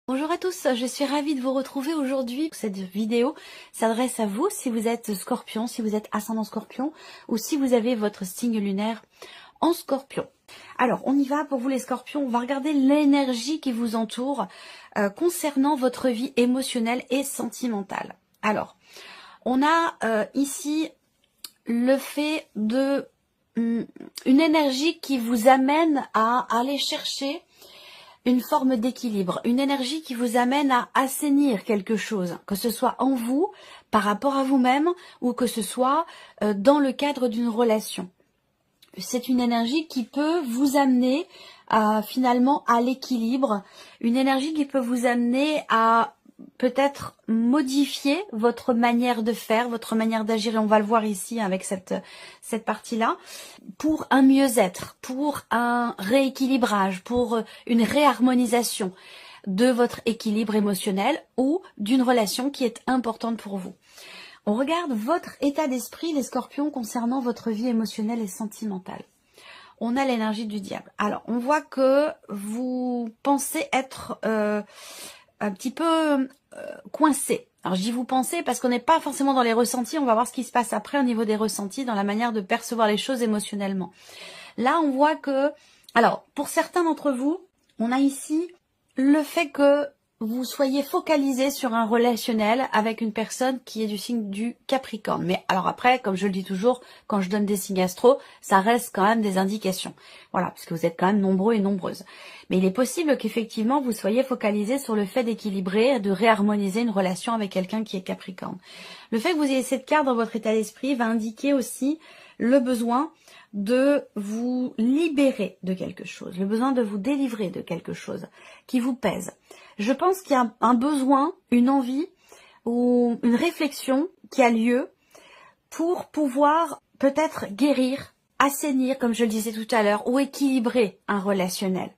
Bonjour à tous, je suis ravie de vous retrouver aujourd'hui. Cette vidéo s'adresse à vous si vous êtes Scorpion, si vous êtes ascendant Scorpion ou si vous avez votre signe lunaire en Scorpion. Alors, on y va pour vous les Scorpions. On va regarder l'énergie qui vous entoure concernant votre vie émotionnelle et sentimentale. Alors, on a ici le fait de une énergie qui vous amène à aller chercher une forme d'équilibre, une énergie qui vous amène à assainir quelque chose, que ce soit en vous, par rapport à vous-même, ou que ce soit dans le cadre d'une relation. C'est une énergie qui peut vous amener finalement à l'équilibre, une énergie qui peut vous amener à peut-être modifier votre manière de faire, votre manière d'agir, et on va le voir ici avec cette partie-là, pour un mieux-être, pour un rééquilibrage, pour une réharmonisation de votre équilibre émotionnel ou d'une relation qui est importante pour vous. On regarde votre état d'esprit, les Scorpions, concernant votre vie émotionnelle et sentimentale. On a l'énergie du diable. Alors, on voit que vous pensez être un petit peu coincé. Alors, je dis vous pensez parce qu'on n'est pas forcément dans les ressentis. On va voir ce qui se passe après au niveau des ressentis, dans la manière de percevoir les choses émotionnellement. Là, on voit que... Alors, pour certains d'entre vous, on a ici le fait que vous soyez focalisé sur un relationnel avec une personne qui est du signe du Capricorne. Mais alors après, comme je le dis toujours, quand je donne des signes astro, ça reste quand même des indications. Voilà, puisque vous êtes quand même nombreux et nombreuses. Mais il est possible qu'effectivement, vous soyez focalisé sur le fait d'équilibrer, de réharmoniser une relation avec quelqu'un qui est Capricorne. Le fait que vous ayez cette carte dans votre état d'esprit va indiquer aussi le besoin de vous libérer de quelque chose, le besoin de vous délivrer de quelque chose qui vous pèse. Je pense qu'il y a un besoin, une envie ou une réflexion qui a lieu pour pouvoir peut-être guérir, assainir, comme je le disais tout à l'heure, ou équilibrer un relationnel.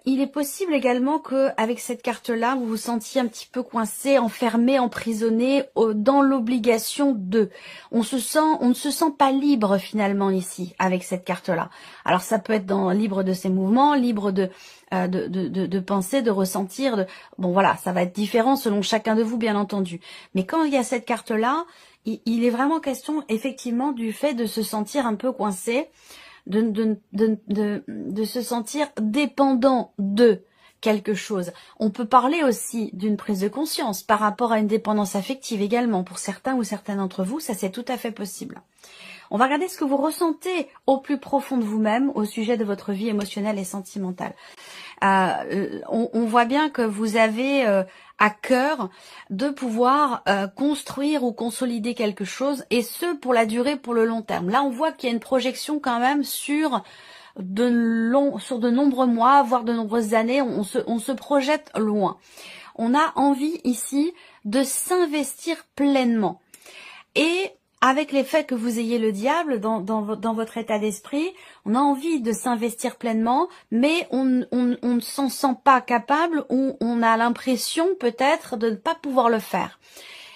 Il est possible également que avec cette carte-là, vous vous sentiez un petit peu coincé, enfermé, emprisonné dans l'obligation de. On ne se sent pas libre finalement ici avec cette carte-là. Alors ça peut être libre de ses mouvements, libre de penser, de ressentir. Bon voilà, ça va être différent selon chacun de vous bien entendu. Mais quand il y a cette carte-là, il est vraiment question effectivement du fait de se sentir un peu coincé. De se sentir dépendant de quelque chose. On peut parler aussi d'une prise de conscience par rapport à une dépendance affective également. Pour certains ou certaines d'entre vous, ça c'est tout à fait possible. On va regarder ce que vous ressentez au plus profond de vous-même au sujet de votre vie émotionnelle et sentimentale. On voit bien que vous avez à cœur de pouvoir construire ou consolider quelque chose, et ce pour la durée, pour le long terme. Là, on voit qu'il y a une projection quand même sur de nombreux mois, voire de nombreuses années. On se projette loin. On a envie ici de s'investir pleinement. Et avec l'effet que vous ayez le diable dans votre état d'esprit, on a envie de s'investir pleinement, mais on ne s'en sent pas capable, ou on a l'impression peut-être de ne pas pouvoir le faire.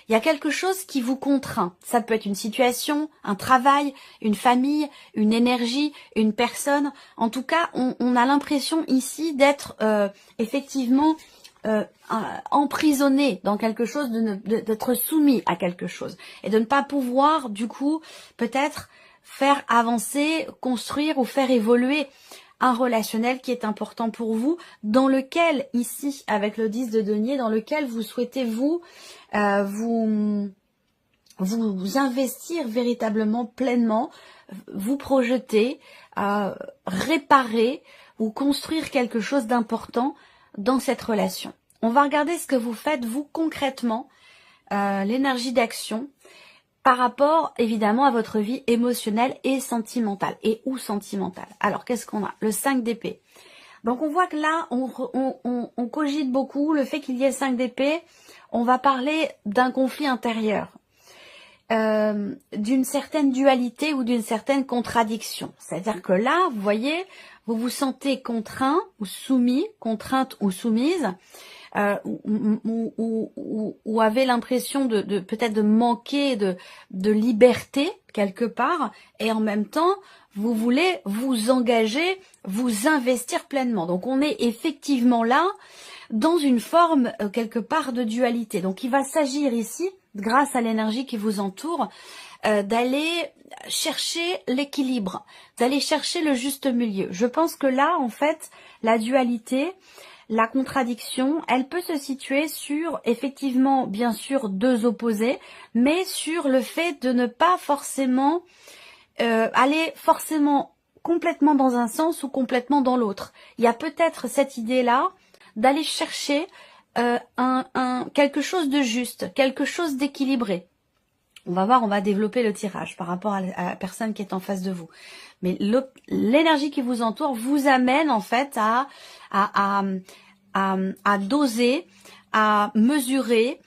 Il y a quelque chose qui vous contraint. Ça peut être une situation, un travail, une famille, une énergie, une personne. En tout cas, on a l'impression ici d'être effectivement emprisonné dans quelque chose, d'être soumis à quelque chose et de ne pas pouvoir du coup peut-être faire avancer, construire ou faire évoluer un relationnel qui est important pour vous, dans lequel ici avec le 10 de denier, dans lequel vous souhaitez vous investir véritablement pleinement, vous projeter, réparer ou construire quelque chose d'important dans cette relation. On va regarder ce que vous faites, vous, concrètement, l'énergie d'action, par rapport, évidemment, à votre vie émotionnelle et sentimentale, et ou sentimentale. Alors, qu'est-ce qu'on a? Le 5 d'épée. Donc, on voit que là, on cogite beaucoup. Le fait qu'il y ait 5 d'épée, on va parler d'un conflit intérieur, d'une certaine dualité ou d'une certaine contradiction. C'est-à-dire que là, vous voyez, vous vous sentez contraint ou soumis, contrainte ou soumise, ou avez l'impression de peut-être de manquer de liberté quelque part, et en même temps, vous voulez vous engager, vous investir pleinement. Donc on est effectivement là dans une forme quelque part de dualité. Donc il va s'agir ici, grâce à l'énergie qui vous entoure, d'aller chercher l'équilibre, d'aller chercher le juste milieu. Je pense que là, en fait, la dualité, la contradiction, elle peut se situer sur, effectivement, bien sûr, deux opposés, mais sur le fait de ne pas forcément aller forcément complètement dans un sens ou complètement dans l'autre. Il y a peut-être cette idée-là d'aller chercher quelque chose de juste, quelque chose d'équilibré. On va voir, on va développer le tirage par rapport à la personne qui est en face de vous. Mais l'énergie qui vous entoure vous amène en fait à doser, à mesurer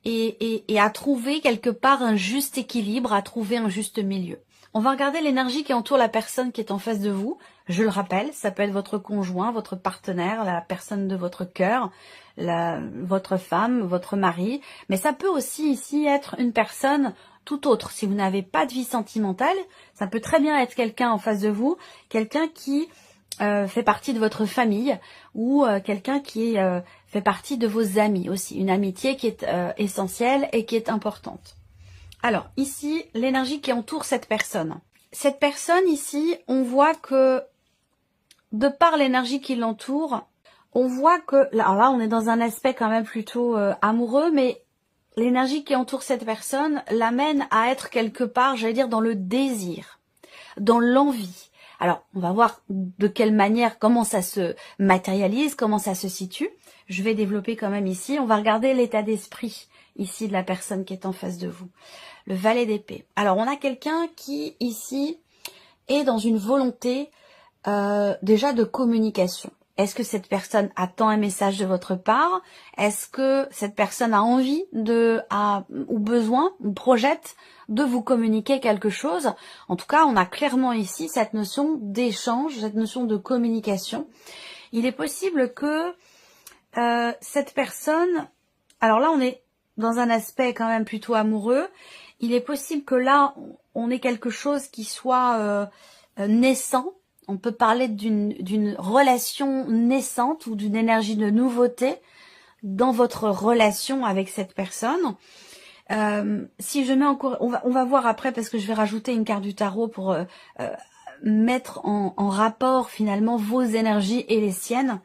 et à trouver quelque part un juste équilibre, à trouver un juste milieu. On va regarder l'énergie qui entoure la personne qui est en face de vous. Je le rappelle, ça peut être votre conjoint, votre partenaire, la personne de votre cœur, votre femme, votre mari. Mais ça peut aussi ici être une personne tout autre. Si vous n'avez pas de vie sentimentale, ça peut très bien être quelqu'un en face de vous, quelqu'un qui fait partie de votre famille ou quelqu'un qui fait partie de vos amis aussi. Une amitié qui est essentielle et qui est importante. Alors, ici, l'énergie qui entoure cette personne. Cette personne, ici, on voit que, de par l'énergie qui l'entoure, on voit que, alors là, on est dans un aspect quand même plutôt amoureux, mais l'énergie qui entoure cette personne l'amène à être quelque part, j'allais dire, dans le désir, dans l'envie. Alors, on va voir de quelle manière, comment ça se matérialise, comment ça se situe. Je vais développer quand même ici. On va regarder l'état d'esprit ici de la personne qui est en face de vous. Le valet d'épée. Alors, on a quelqu'un qui, ici, est dans une volonté déjà de communication. Est-ce que cette personne attend un message de votre part? Est-ce que cette personne a envie ou besoin, ou projette de vous communiquer quelque chose? En tout cas, on a clairement ici cette notion d'échange, cette notion de communication. Il est possible que cette personne... Alors là, on est dans un aspect quand même plutôt amoureux. Il est possible que là, on ait quelque chose qui soit naissant. On peut parler d'une relation naissante ou d'une énergie de nouveauté dans votre relation avec cette personne. Si je mets encore, on va voir après parce que je vais rajouter une carte du tarot pour mettre en rapport finalement vos énergies et les siennes.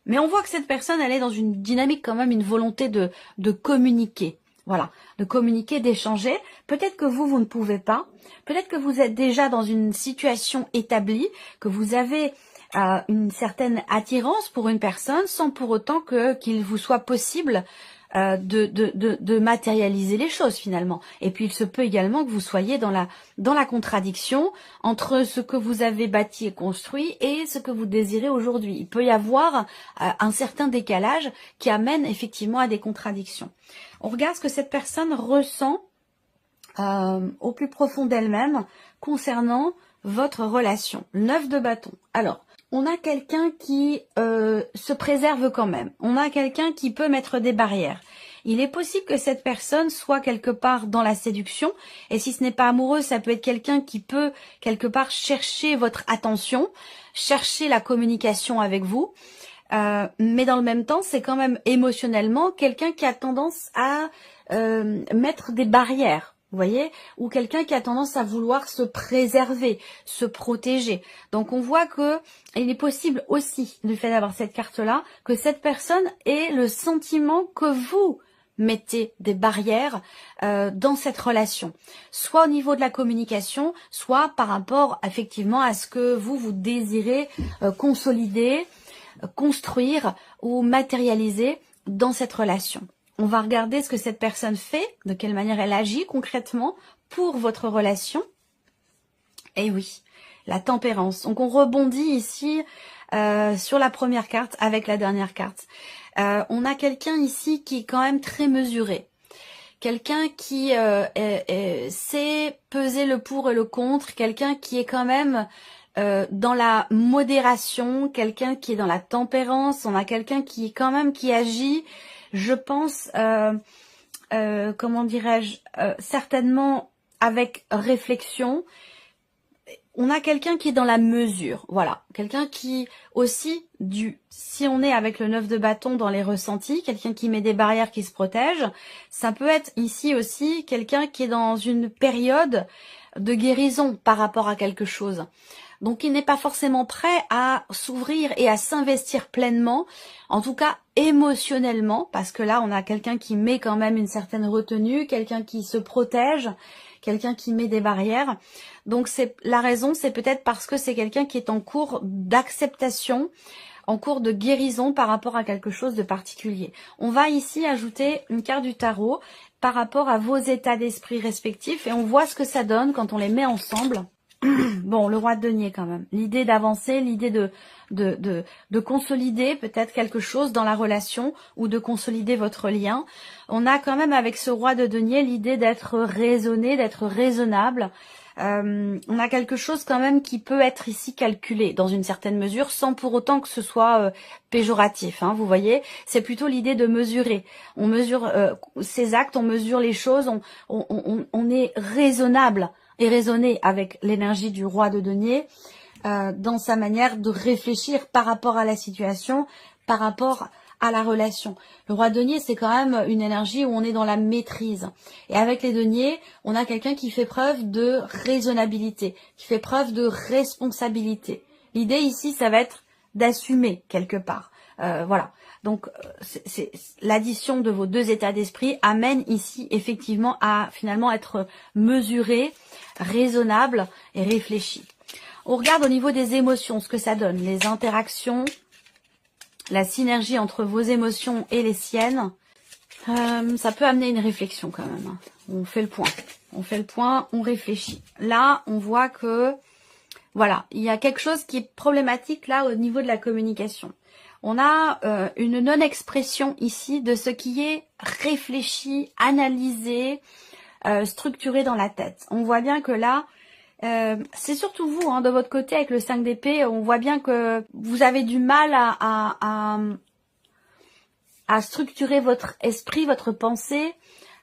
Mais on voit que cette personne, elle est dans une dynamique quand même, une volonté de communiquer. Voilà, de communiquer, d'échanger. Peut-être que vous ne pouvez pas. Peut-être que vous êtes déjà dans une situation établie, que vous avez une certaine attirance pour une personne, sans pour autant qu'il vous soit possible de matérialiser les choses finalement. Et puis il se peut également que vous soyez dans la contradiction entre ce que vous avez bâti et construit et ce que vous désirez aujourd'hui. Il peut y avoir un certain décalage qui amène effectivement à des contradictions. On regarde ce que cette personne ressent au plus profond d'elle-même concernant votre relation. 9 de bâton. Alors, on a quelqu'un qui se préserve quand même. On a quelqu'un qui peut mettre des barrières. Il est possible que cette personne soit quelque part dans la séduction. Et si ce n'est pas amoureux, ça peut être quelqu'un qui peut quelque part chercher votre attention, chercher la communication avec vous. Mais dans le même temps, c'est quand même émotionnellement quelqu'un qui a tendance à mettre des barrières. Vous voyez, ou quelqu'un qui a tendance à vouloir se préserver, se protéger. Donc on voit que il est possible aussi, du fait d'avoir cette carte-là, que cette personne ait le sentiment que vous mettez des barrières dans cette relation. Soit au niveau de la communication, soit par rapport effectivement à ce que vous désirez consolider, construire ou matérialiser dans cette relation. On va regarder ce que cette personne fait, de quelle manière elle agit concrètement pour votre relation. Et oui, la tempérance. Donc on rebondit ici sur la première carte avec la dernière carte. On a quelqu'un ici qui est quand même très mesuré. Quelqu'un qui sait peser le pour et le contre. Quelqu'un qui est quand même dans la modération. Quelqu'un qui est dans la tempérance. On a quelqu'un qui est quand même qui agit... Je pense, comment dirais-je, certainement avec réflexion. on a quelqu'un qui est dans la mesure, voilà, quelqu'un qui aussi, si on est avec le 9 de bâton dans les ressentis, quelqu'un qui met des barrières, qui se protège, ça peut être ici aussi quelqu'un qui est dans une période de guérison par rapport à quelque chose. Donc il n'est pas forcément prêt à s'ouvrir et à s'investir pleinement, en tout cas émotionnellement, parce que là on a quelqu'un qui met quand même une certaine retenue, quelqu'un qui se protège, quelqu'un qui met des barrières. Donc la raison, c'est peut-être parce que c'est quelqu'un qui est en cours d'acceptation, en cours de guérison par rapport à quelque chose de particulier. On va ici ajouter une carte du tarot par rapport à vos états d'esprit respectifs et on voit ce que ça donne quand on les met ensemble. Bon, le roi de denier quand même. L'idée d'avancer, l'idée de consolider peut-être quelque chose dans la relation ou de consolider votre lien. On a quand même avec ce roi de denier l'idée d'être raisonné, d'être raisonnable. On a quelque chose quand même qui peut être ici calculé dans une certaine mesure sans pour autant que ce soit péjoratif. Hein, vous voyez, c'est plutôt l'idée de mesurer. On mesure ses actes, on mesure les choses, on est raisonnable et raisonné avec l'énergie du roi de denier dans sa manière de réfléchir par rapport à la situation, par rapport à la relation. Le roi de denier, c'est quand même une énergie où on est dans la maîtrise. Et avec les deniers, on a quelqu'un qui fait preuve de raisonnabilité, qui fait preuve de responsabilité. L'idée ici, ça va être d'assumer quelque part. Voilà. Donc, l'addition de vos deux états d'esprit amène ici effectivement à finalement être mesuré, raisonnable et réfléchi. On regarde au niveau des émotions, ce que ça donne, les interactions, la synergie entre vos émotions et les siennes. Ça peut amener une réflexion quand même. On fait le point. On fait le point, on réfléchit. Là, on voit que, voilà, il y a quelque chose qui est problématique là au niveau de la communication. On a une non-expression ici de ce qui est réfléchi, analysé, structuré dans la tête. On voit bien que là, c'est surtout vous, hein, de votre côté avec le 5 d'épée, on voit bien que vous avez du mal à structurer votre esprit, votre pensée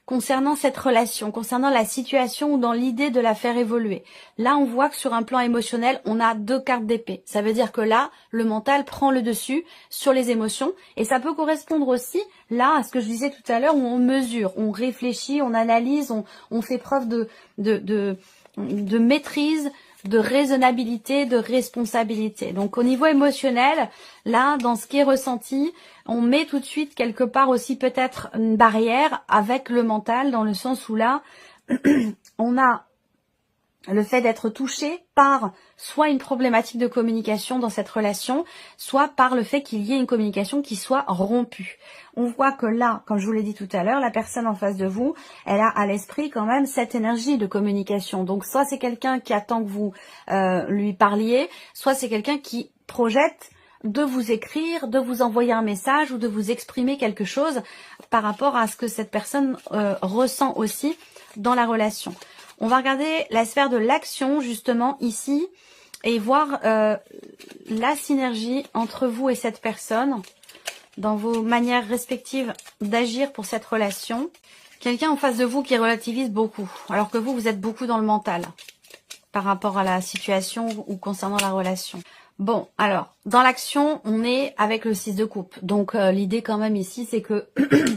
concernant cette relation, concernant la situation ou dans l'idée de la faire évoluer. Là, on voit que sur un plan émotionnel, on a deux cartes d'épée. Ça veut dire que là, le mental prend le dessus sur les émotions. Et ça peut correspondre aussi, là, à ce que je disais tout à l'heure, où on mesure, on réfléchit, on analyse, on fait preuve de maîtrise, de raisonnabilité, de responsabilité. Donc au niveau émotionnel, là, dans ce qui est ressenti, on met tout de suite quelque part aussi peut-être une barrière avec le mental, dans le sens où là, on a le fait d'être touché par soit une problématique de communication dans cette relation, soit par le fait qu'il y ait une communication qui soit rompue. On voit que là, comme je vous l'ai dit tout à l'heure, la personne en face de vous, elle a à l'esprit quand même cette énergie de communication. Donc soit c'est quelqu'un qui attend que vous lui parliez, soit c'est quelqu'un qui projette de vous écrire, de vous envoyer un message ou de vous exprimer quelque chose par rapport à ce que cette personne ressent aussi dans la relation. On va regarder la sphère de l'action justement ici et voir la synergie entre vous et cette personne dans vos manières respectives d'agir pour cette relation. Quelqu'un en face de vous qui relativise beaucoup, alors que vous êtes beaucoup dans le mental par rapport à la situation ou concernant la relation. Bon, alors, dans l'action, on est avec le 6 de coupe. Donc, l'idée quand même ici, c'est que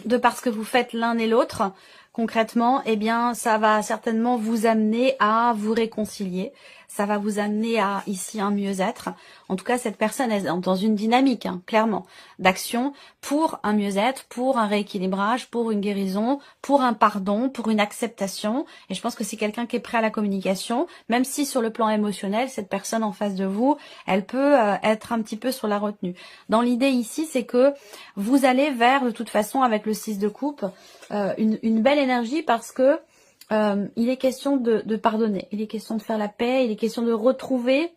de par ce que vous faites l'un et l'autre, concrètement, eh bien, ça va certainement vous amener à vous réconcilier. Ça va vous amener à, ici, un mieux-être. En tout cas, cette personne est dans une dynamique, hein, clairement, d'action pour un mieux-être, pour un rééquilibrage, pour une guérison, pour un pardon, pour une acceptation. Et je pense que c'est quelqu'un qui est prêt à la communication, même si sur le plan émotionnel, cette personne en face de vous, elle peut être un petit peu sur la retenue. Dans l'idée ici, c'est que vous allez vers, de toute façon, avec le 6 de coupe, une belle énergie parce que il est question de pardonner, il est question de faire la paix, il est question de retrouver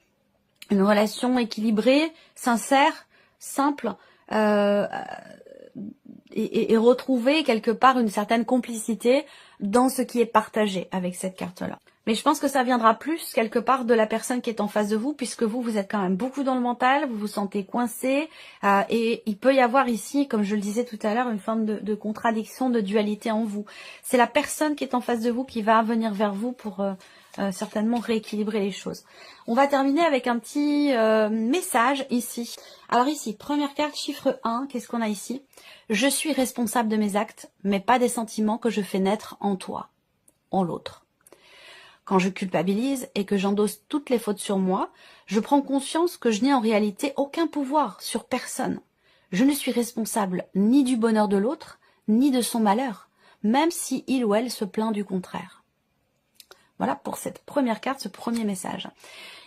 une relation équilibrée, sincère, simple, et retrouver quelque part une certaine complicité dans ce qui est partagé avec cette carte-là. Mais je pense que ça viendra plus quelque part de la personne qui est en face de vous, puisque vous êtes quand même beaucoup dans le mental, vous vous sentez coincé, et il peut y avoir ici, comme je le disais tout à l'heure, une forme de contradiction, de dualité en vous. C'est la personne qui est en face de vous qui va venir vers vous pour certainement rééquilibrer les choses. On va terminer avec un petit message ici. Alors ici, première carte, chiffre 1, qu'est-ce qu'on a ici? Je suis responsable de mes actes, mais pas des sentiments que je fais naître en toi, en l'autre. Quand je culpabilise et que j'endosse toutes les fautes sur moi, je prends conscience que je n'ai en réalité aucun pouvoir sur personne. Je ne suis responsable ni du bonheur de l'autre, ni de son malheur, même si il ou elle se plaint du contraire. Voilà pour cette première carte, ce premier message.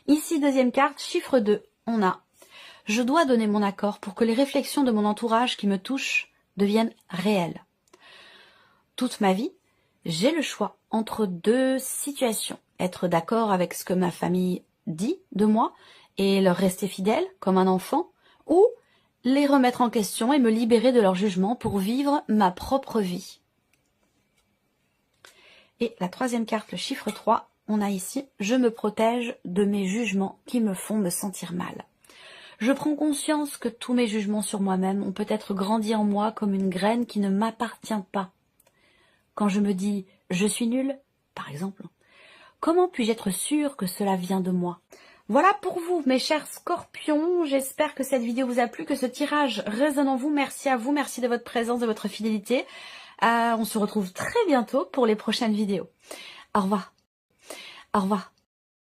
Ici, deuxième carte, chiffre 2, on a « Je dois donner mon accord pour que les réflexions de mon entourage qui me touchent deviennent réelles. Toute ma vie, j'ai le choix entre deux situations. Être d'accord avec ce que ma famille dit de moi et leur rester fidèle comme un enfant, ou les remettre en question et me libérer de leur jugement pour vivre ma propre vie. » Et la troisième carte, le chiffre 3, on a ici « Je me protège de mes jugements qui me font me sentir mal. Je prends conscience que tous mes jugements sur moi-même ont peut-être grandi en moi comme une graine qui ne m'appartient pas. Quand je me dis « je suis nulle », par exemple, comment puis-je être sûre que cela vient de moi? Voilà pour vous, mes chers scorpions. J'espère que cette vidéo vous a plu, que ce tirage résonne en vous. Merci à vous, merci de votre présence, de votre fidélité. On se retrouve très bientôt pour les prochaines vidéos. Au revoir. Au revoir.